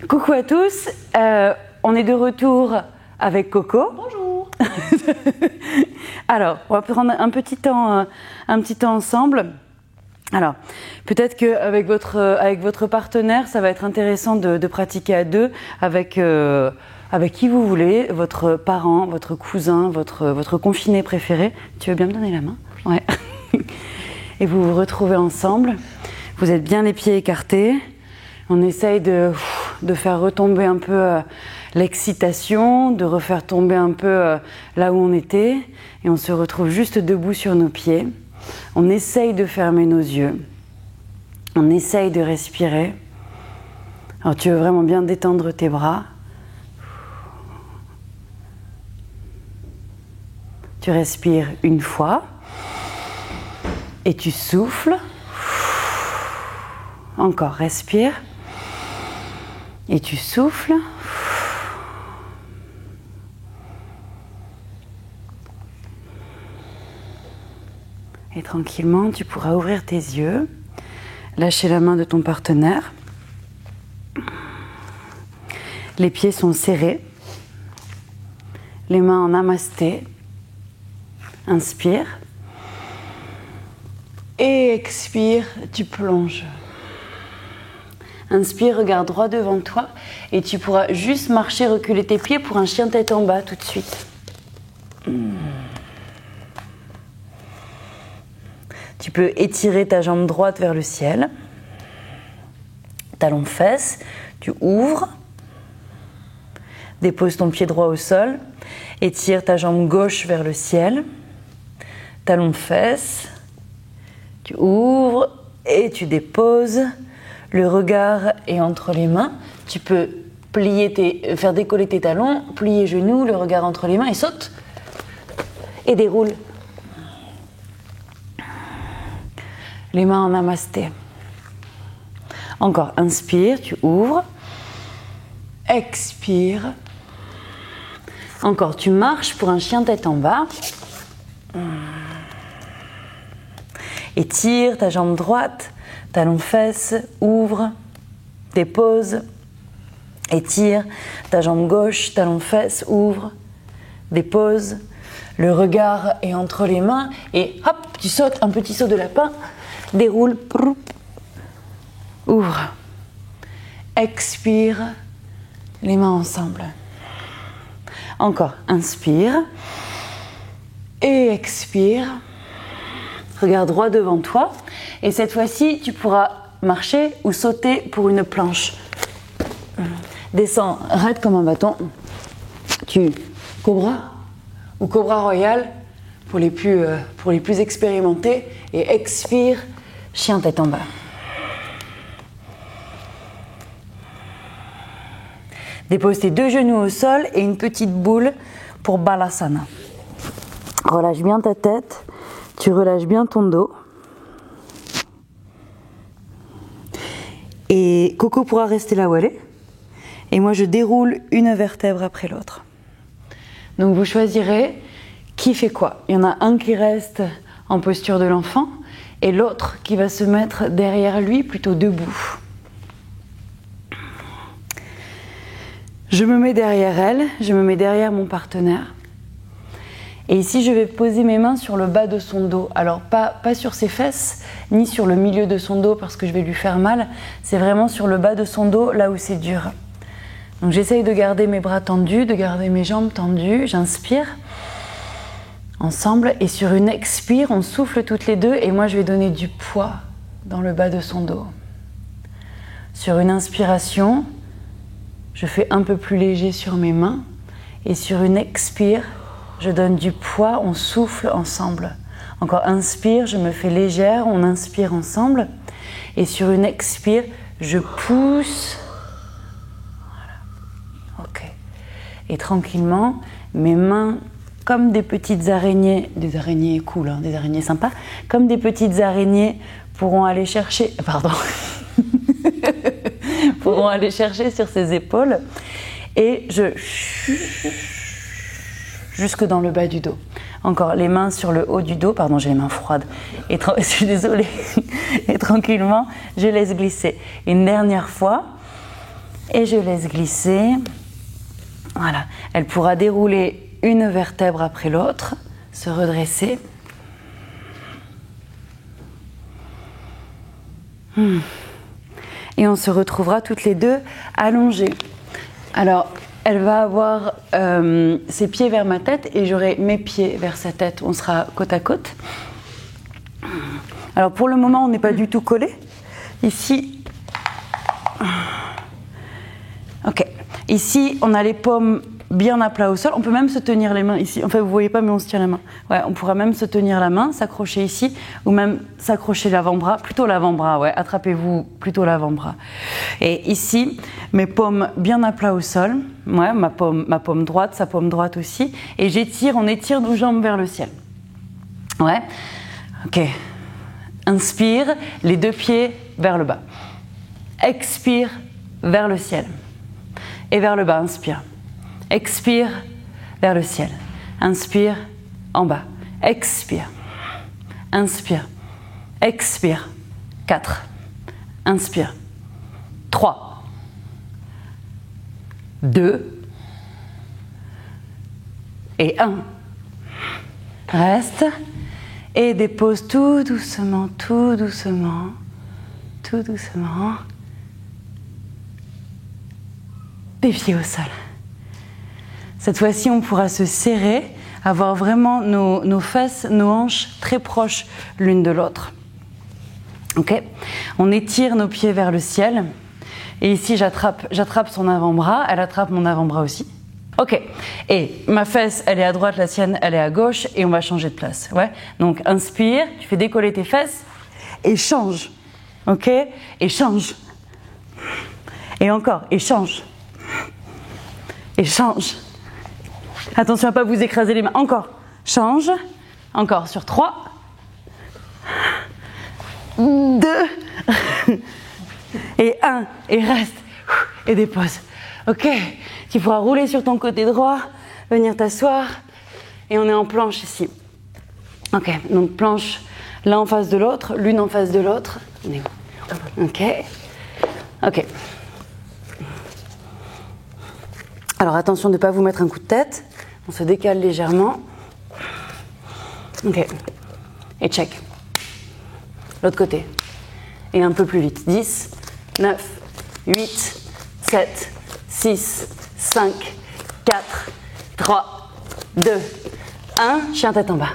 Coucou à tous, on est de retour avec Coco. Bonjour. Alors, on va prendre un petit temps ensemble. Alors, peut-être qu'avec votre partenaire, ça va être intéressant de pratiquer à deux avec qui vous voulez, votre parent, votre cousin, votre confiné préféré. Tu veux bien me donner la main? Ouais. Et vous vous retrouvez ensemble. Vous êtes bien les pieds écartés. On essaye de faire retomber un peu l'excitation, de refaire tomber un peu là où on était. Et on se retrouve juste debout sur nos pieds. On essaye de fermer nos yeux. On essaye de respirer. Alors tu veux vraiment bien détendre tes bras. Tu respires une fois. Et tu souffles. Encore, respire. Et tu souffles. Et tranquillement, tu pourras ouvrir tes yeux, lâcher la main de ton partenaire. Les pieds sont serrés. Les mains en namasté. Inspire. Et expire, tu plonges. Inspire, regarde droit devant toi et tu pourras juste marcher, reculer tes pieds pour un chien tête en bas tout de suite. Tu peux étirer ta jambe droite vers le ciel. Talon fesses, tu ouvres. Dépose ton pied droit au sol. Étire ta jambe gauche vers le ciel. Talon fesses. Tu ouvres et tu déposes. Le regard est entre les mains. Tu peux faire décoller tes talons, plier les genoux, le regard entre les mains et saute. Et déroule. Les mains en namasté. Encore, inspire, tu ouvres. Expire. Encore, tu marches pour un chien tête en bas. Étire ta jambe droite, talon fesses, ouvre, dépose. Étire ta jambe gauche, talon fesses, ouvre, dépose. Le regard est entre les mains et hop, tu sautes un petit saut de lapin. Déroule, ouvre, expire, les mains ensemble. Encore, inspire et expire. Regarde droit devant toi et cette fois-ci, tu pourras marcher ou sauter pour une planche. Descends raide comme un bâton. Tu cobra ou cobra royal pour les plus expérimentés et expire. Chien tête en bas. Dépose tes deux genoux au sol et une petite boule pour Balasana. Relâche bien ta tête, tu relâches bien ton dos. Et Coco pourra rester là où elle est. Et moi je déroule une vertèbre après l'autre. Donc vous choisirez qui fait quoi. Il y en a un qui reste en posture de l'enfant et l'autre qui va se mettre derrière lui, plutôt debout. Je me mets derrière elle, je me mets derrière mon partenaire. Et ici, je vais poser mes mains sur le bas de son dos. Alors, pas sur ses fesses, ni sur le milieu de son dos parce que je vais lui faire mal. C'est vraiment sur le bas de son dos, là où c'est dur. Donc, j'essaye de garder mes bras tendus, de garder mes jambes tendues. J'inspire. Ensemble, et sur une expire, on souffle toutes les deux et moi je vais donner du poids dans le bas de son dos. Sur une inspiration, je fais un peu plus léger sur mes mains et sur une expire, je donne du poids, on souffle ensemble. Encore inspire, je me fais légère, on inspire ensemble et sur une expire, je pousse. Voilà. Ok. Et tranquillement, mes mains comme des petites araignées, des araignées cool, hein, des araignées sympas, comme des petites araignées pourront aller chercher, pourront aller chercher sur ses épaules et je jusque dans le bas du dos. Encore les mains sur le haut du dos, pardon, j'ai les mains froides, et je suis désolée, et tranquillement, je laisse glisser. Une dernière fois, Et je laisse glisser. Voilà. Elle pourra dérouler une vertèbre après l'autre, se redresser. Et on se retrouvera toutes les deux allongées. Alors, elle va avoir ses pieds vers ma tête et j'aurai mes pieds vers sa tête. On sera côte à côte. Alors, pour le moment, on n'est pas du tout collés. Ici, ok. Ici, on a les paumes bien à plat au sol. On peut même se tenir les mains ici. Enfin, vous voyez pas, mais on se tient la main. Ouais, on pourra même se tenir la main, s'accrocher ici, ou même s'accrocher l'avant-bras. Plutôt l'avant-bras, ouais. Attrapez-vous plutôt l'avant-bras. Et ici, mes paumes bien à plat au sol. Ouais, ma paume droite, sa paume droite aussi. Et j'étire, on étire nos jambes vers le ciel. Ouais. Ok. Inspire, les deux pieds vers le bas. Expire, vers le ciel. Et vers le bas, inspire. Expire, vers le ciel. Inspire, en bas. Expire. Inspire. Expire. 4. Inspire. 3. 2. Et 1. Reste. Et dépose tout doucement, tout doucement, tout doucement. Des pieds au sol. Cette fois-ci, on pourra se serrer, avoir vraiment nos fesses, nos hanches très proches l'une de l'autre. Ok ? On étire nos pieds vers le ciel. Et ici, j'attrape son avant-bras. Elle attrape mon avant-bras aussi. Ok. Et ma fesse, elle est à droite, la sienne, elle est à gauche. Et on va changer de place. Ouais ? Donc, inspire, tu fais décoller tes fesses. Et change. Ok ? Et change. Et encore, et change. Et change. Attention à ne pas vous écraser les mains. Encore. Change. Encore sur 3. 2. Et 1. Et reste. Et dépose. Ok. Tu pourras rouler sur ton côté droit. Venir t'asseoir. Et on est en planche ici. Ok. Donc planche l'un en face de l'autre. L'une en face de l'autre. Ok. Ok. Alors attention de ne pas vous mettre un coup de tête. On se décale légèrement. Ok. Et check. L'autre côté. Et un peu plus vite. 10, 9, 8, 7, 6, 5, 4, 3, 2, 1. Chien tête en bas.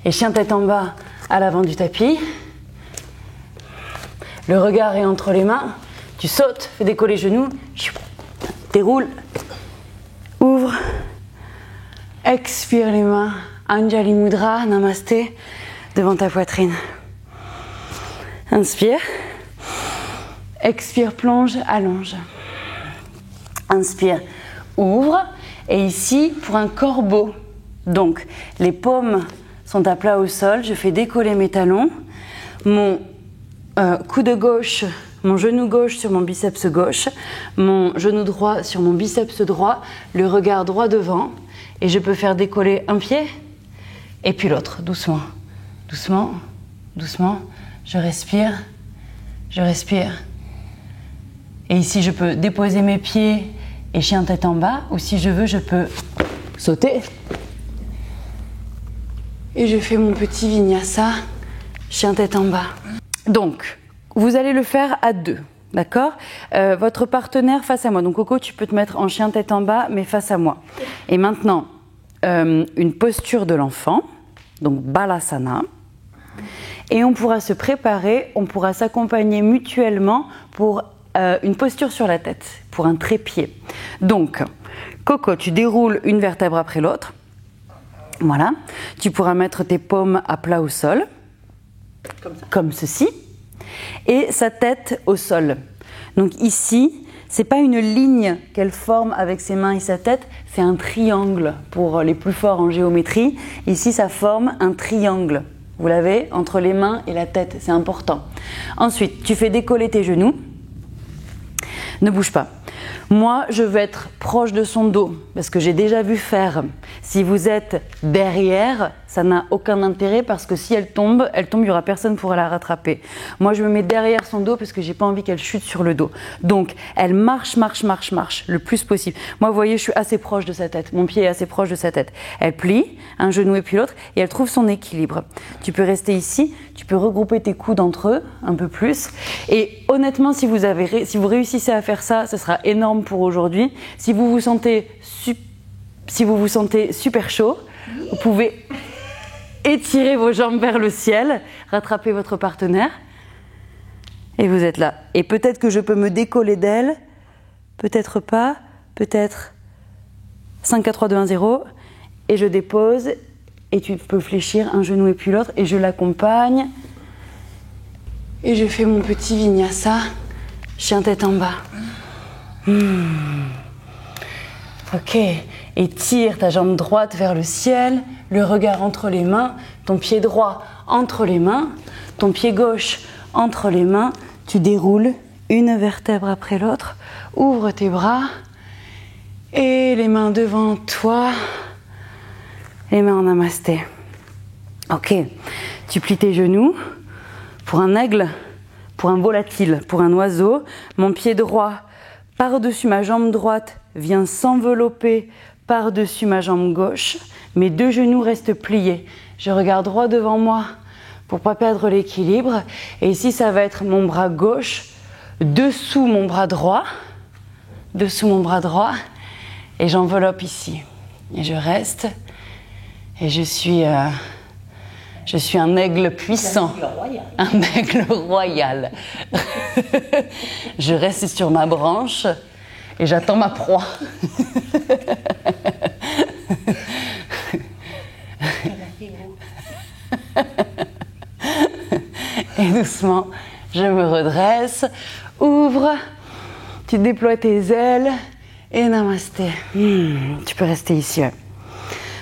Et chien tête en bas à l'avant du tapis. Le regard est entre les mains. Tu sautes, fais décoller les genoux, déroule, ouvre, expire les mains, Anjali Mudra, Namasté, devant ta poitrine. Inspire, expire, plonge, allonge. Inspire, ouvre, et ici pour un corbeau. Donc les paumes sont à plat au sol, je fais décoller mes talons, mon coude gauche. Mon genou gauche sur mon biceps gauche, mon genou droit sur mon biceps droit, le regard droit devant. Et je peux faire décoller un pied et puis l'autre, doucement. Doucement, doucement. Je respire, je respire. Et ici, je peux déposer mes pieds et chien tête en bas. Ou si je veux, je peux sauter. Et je fais mon petit vinyasa, chien tête en bas. Donc, vous allez le faire à deux, d'accord ? Votre partenaire face à moi. Donc Coco, tu peux te mettre en chien tête en bas, mais face à moi. Et maintenant, une posture de l'enfant, donc Balasana. Et on pourra se préparer, on pourra s'accompagner mutuellement pour une posture sur la tête, pour un trépied. Donc, Coco, tu déroules une vertèbre après l'autre. Voilà. Tu pourras mettre tes paumes à plat au sol, comme ceci. Et sa tête au sol. Donc ici, c'est pas une ligne qu'elle forme avec ses mains et sa tête, c'est un triangle pour les plus forts en géométrie. Ici, ça forme un triangle. Vous l'avez entre les mains et la tête, c'est important. Ensuite, tu fais décoller tes genoux. Ne bouge pas. Moi, je veux être proche de son dos parce que j'ai déjà vu faire. Si vous êtes derrière, ça n'a aucun intérêt parce que si elle tombe, il n'y aura personne pour la rattraper. Moi, je me mets derrière son dos parce que j'ai pas envie qu'elle chute sur le dos. Donc, elle marche le plus possible. Moi, vous voyez, je suis assez proche de sa tête. Mon pied est assez proche de sa tête. Elle plie, un genou et puis l'autre, et elle trouve son équilibre. Tu peux rester ici, tu peux regrouper tes coudes entre eux un peu plus. Et honnêtement, si vous réussissez à faire ça, ce sera énorme pour aujourd'hui. Si vous vous sentez super chaud, vous pouvez étirer vos jambes vers le ciel, rattraper votre partenaire et vous êtes là. Et peut-être que je peux me décoller d'elle, peut-être pas, peut-être 5, 4, 3, 2, 1, 0 et je dépose et tu peux fléchir un genou et puis l'autre et je l'accompagne et je fais mon petit vinyasa, chien tête en bas. Ok, étire ta jambe droite vers le ciel, le regard entre les mains, ton pied droit entre les mains, ton pied gauche entre les mains, tu déroules une vertèbre après l'autre, ouvre tes bras et les mains devant toi, les mains en namasté. Ok, tu plies tes genoux pour un aigle, pour un volatile, pour un oiseau, mon pied droit par-dessus ma jambe droite vient s'envelopper par-dessus ma jambe gauche. Mes deux genoux restent pliés. Je regarde droit devant moi pour ne pas perdre l'équilibre. Et ici, ça va être mon bras gauche dessous mon bras droit. Dessous mon bras droit. Et j'enveloppe ici. Et je reste. Et je suis un aigle puissant. Un aigle royal. Je reste sur ma branche et j'attends ma proie. Et doucement, je me redresse, ouvre, tu déploies tes ailes et namasté. Tu peux rester ici. Ouais.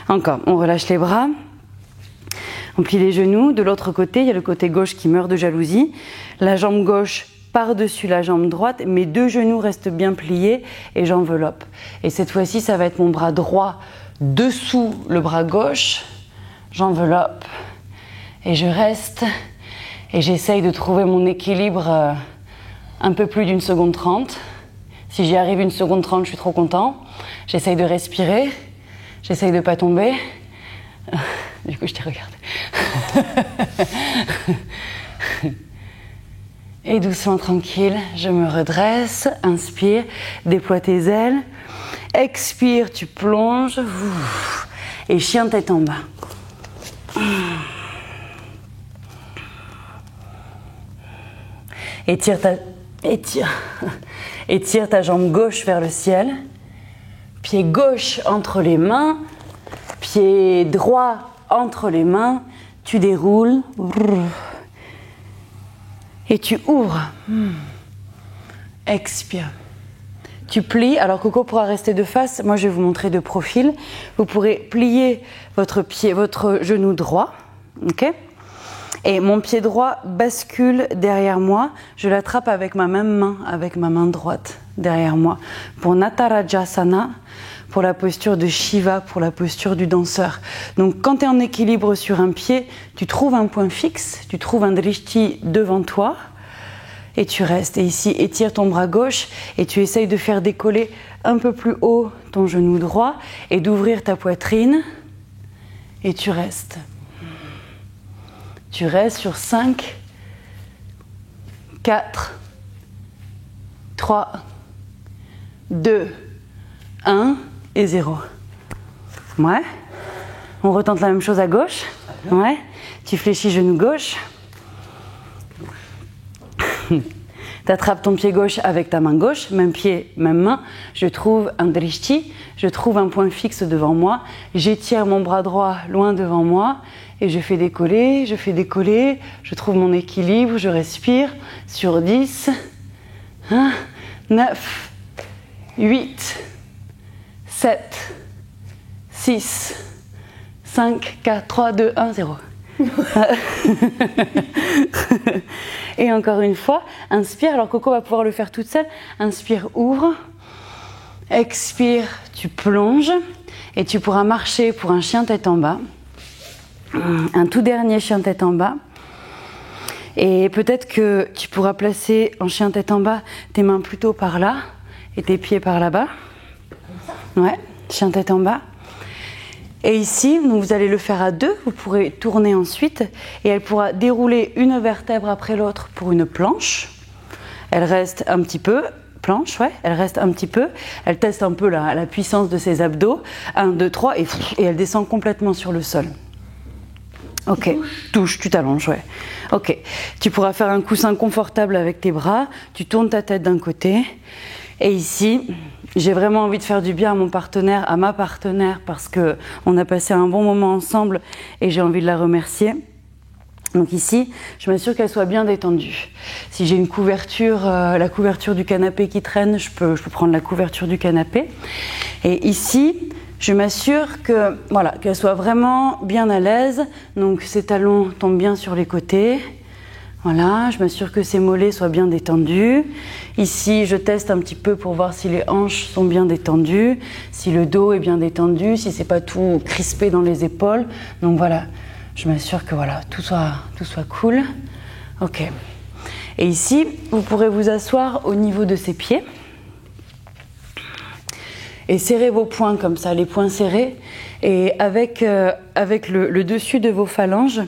Encore, on relâche les bras. On plie les genoux. De l'autre côté, il y a le côté gauche qui meurt de jalousie. La jambe gauche par-dessus la jambe droite. Mes deux genoux restent bien pliés et j'enveloppe. Et cette fois-ci, ça va être mon bras droit dessous le bras gauche. J'enveloppe et je reste. Et j'essaye de trouver mon équilibre un peu plus d'une seconde 30. Si j'y arrive une seconde 30, je suis trop content. J'essaye de respirer. J'essaye de ne pas tomber. Du coup, je t'ai regardé. Et doucement, tranquille, je me redresse. Inspire, déploie tes ailes. Expire, tu plonges. Et chien tête en bas. Étire ta jambe gauche vers le ciel. Pied gauche entre les mains. Pied droit entre les mains, tu déroules et tu ouvres. Expire. Tu plies. Alors Coco pourra rester de face. Moi, je vais vous montrer de profil. Vous pourrez plier votre genou droit. Ok ? Et mon pied droit bascule derrière moi. Je l'attrape avec ma même main, avec ma main droite derrière moi. Pour Natarajasana, pour la posture de Shiva, pour la posture du danseur. Donc quand tu es en équilibre sur un pied, tu trouves un point fixe, tu trouves un drishti devant toi et tu restes. Et ici, étire ton bras gauche et tu essayes de faire décoller un peu plus haut ton genou droit et d'ouvrir ta poitrine et tu restes. Tu restes sur 5, 4, 3, 2, 1 et 0. Ouais. On retente la même chose à gauche. Ouais. Tu fléchis genou gauche. Tu attrapes ton pied gauche avec ta main gauche, même pied, même main. Je trouve un drishti, je trouve un point fixe devant moi. J'étire mon bras droit loin devant moi et je fais décoller, je trouve mon équilibre, je respire sur 10, 9, 8, 7, 6, 5, 4, 3, 2, 1, 0. Et encore une fois, inspire. Alors Coco va pouvoir le faire toute seule. Inspire, ouvre. Expire, tu plonges. Et tu pourras marcher pour un chien tête en bas. un tout dernier chien tête en bas. Et peut-être que tu pourras placer en chien tête en bas tes mains plutôt par là et tes pieds par là-bas. Ouais, chien tête en bas. Et ici, donc vous allez le faire à deux, vous pourrez tourner ensuite et elle pourra dérouler une vertèbre après l'autre pour une planche. Elle reste un petit peu, planche, ouais, elle reste un petit peu, elle teste un peu la puissance de ses abdos. 1, 2, 3 et elle descend complètement sur le sol. Ok, touche, tu t'allonges, ouais. Ok, tu pourras faire un coussin confortable avec tes bras, tu tournes ta tête d'un côté. Et ici, j'ai vraiment envie de faire du bien à mon partenaire, à ma partenaire, parce qu'on a passé un bon moment ensemble et j'ai envie de la remercier. Donc ici, je m'assure qu'elle soit bien détendue. Si j'ai une couverture, la couverture du canapé qui traîne, je peux prendre la couverture du canapé. Et ici, je m'assure que, voilà, qu'elle soit vraiment bien à l'aise. Donc ses talons tombent bien sur les côtés. Voilà, je m'assure que ses mollets soient bien détendus. Ici, je teste un petit peu pour voir si les hanches sont bien détendues, si le dos est bien détendu, si c'est pas tout crispé dans les épaules. Donc voilà, je m'assure que voilà, tout soit cool. Ok. Et ici, vous pourrez vous asseoir au niveau de ses pieds. Et serrez vos poings comme ça, les poings serrés. Et avec le dessus de vos phalanges,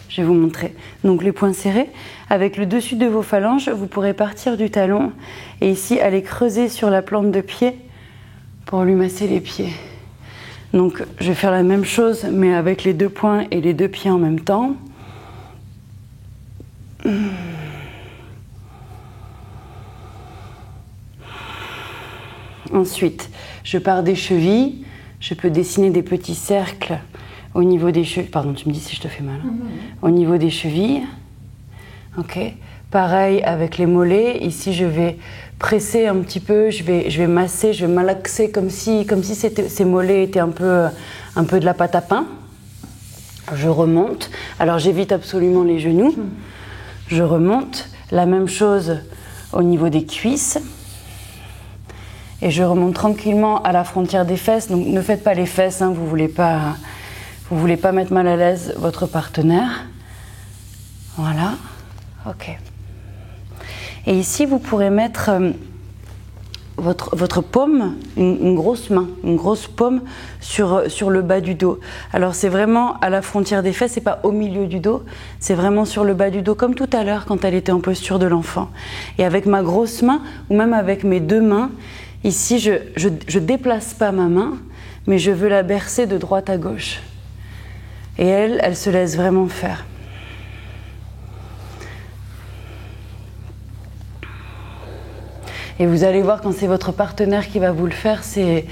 je vais vous montrer. Donc les poings serrés, avec le dessus de vos phalanges, vous pourrez partir du talon et ici aller creuser sur la plante de pied pour lui masser les pieds. Donc je vais faire la même chose mais avec les deux poings et les deux pieds en même temps. Ensuite, je pars des chevilles, je peux dessiner des petits cercles au niveau des chevilles. Pardon, tu me dis si je te fais mal. Au niveau des chevilles. Ok. Pareil avec les mollets. Ici, je vais presser un petit peu, je vais masser, je vais malaxer comme si ces mollets étaient un peu de la pâte à pain. Je remonte. Alors, j'évite absolument les genoux. Je remonte. La même chose au niveau des cuisses. Et je remonte tranquillement à la frontière des fesses. Donc, ne faites pas les fesses, hein, vous voulez pas mettre mal à l'aise votre partenaire. Voilà. Ok. Et ici, vous pourrez mettre votre paume, une grosse main, une grosse paume sur le bas du dos. Alors, c'est vraiment à la frontière des fesses, c'est pas au milieu du dos, c'est vraiment sur le bas du dos, comme tout à l'heure quand elle était en posture de l'enfant. Et avec ma grosse main, ou même avec mes deux mains, ici, je déplace pas ma main, mais je veux la bercer de droite à gauche. Et elle se laisse vraiment faire. Et vous allez voir quand c'est votre partenaire qui va vous le faire, c'est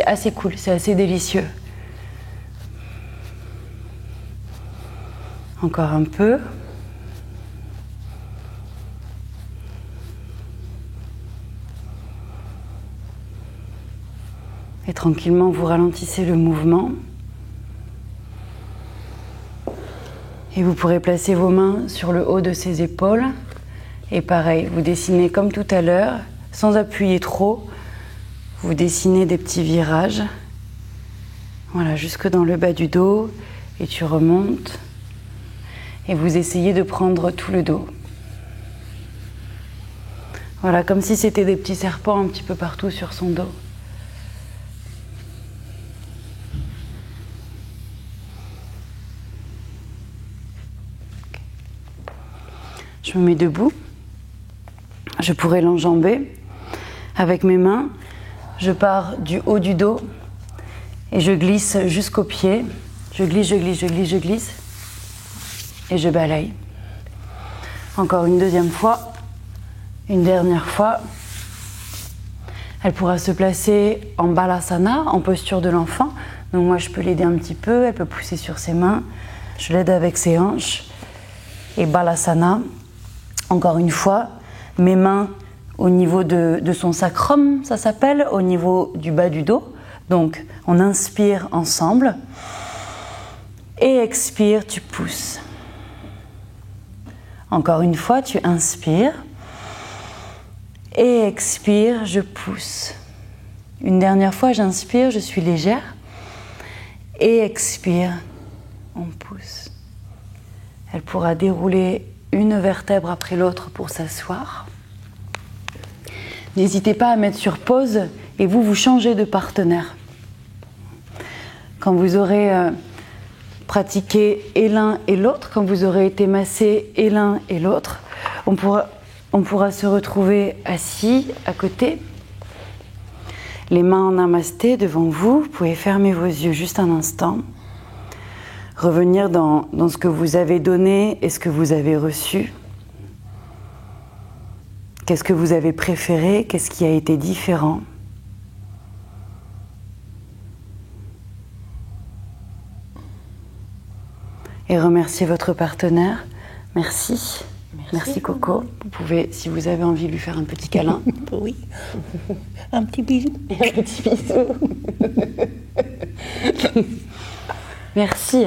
assez cool, c'est assez délicieux. Encore un peu. Et tranquillement, vous ralentissez le mouvement. Et vous pourrez placer vos mains sur le haut de ses épaules. Et pareil, vous dessinez comme tout à l'heure, sans appuyer trop. Vous dessinez des petits virages. Voilà, jusque dans le bas du dos. Et tu remontes. Et vous essayez de prendre tout le dos. Voilà, comme si c'était des petits serpents un petit peu partout sur son dos. Je me mets debout. Je pourrais l'enjamber avec mes mains. Je pars du haut du dos et je glisse jusqu'aux pieds. Je glisse, je glisse, je glisse, je glisse. Et je balaye. Encore une deuxième fois. Une dernière fois. Elle pourra se placer en balasana, en posture de l'enfant. Donc moi, je peux l'aider un petit peu. Elle peut pousser sur ses mains. Je l'aide avec ses hanches. Et balasana. Encore une fois. Mes mains au niveau de son sacrum, ça s'appelle, au niveau du bas du dos. Donc, on inspire ensemble. Et expire, tu pousses. Encore une fois, tu inspires. Et expire, je pousse. Une dernière fois, j'inspire, je suis légère. Et expire, on pousse. Elle pourra dérouler une vertèbre après l'autre pour s'asseoir. N'hésitez pas à mettre sur pause et vous changez de partenaire. Quand vous aurez pratiqué et l'un et l'autre, quand vous aurez été massé et l'un et l'autre, on pourra se retrouver assis à côté, les mains en namasté devant vous. Vous pouvez fermer vos yeux juste un instant. Revenir dans ce que vous avez donné et ce que vous avez reçu. Qu'est-ce que vous avez préféré? Qu'est-ce qui a été différent? Et remercier votre partenaire. Merci. Merci Coco. Vous pouvez, si vous avez envie, lui faire un petit câlin. Oui. Un petit bisou. Un petit bisou. Merci.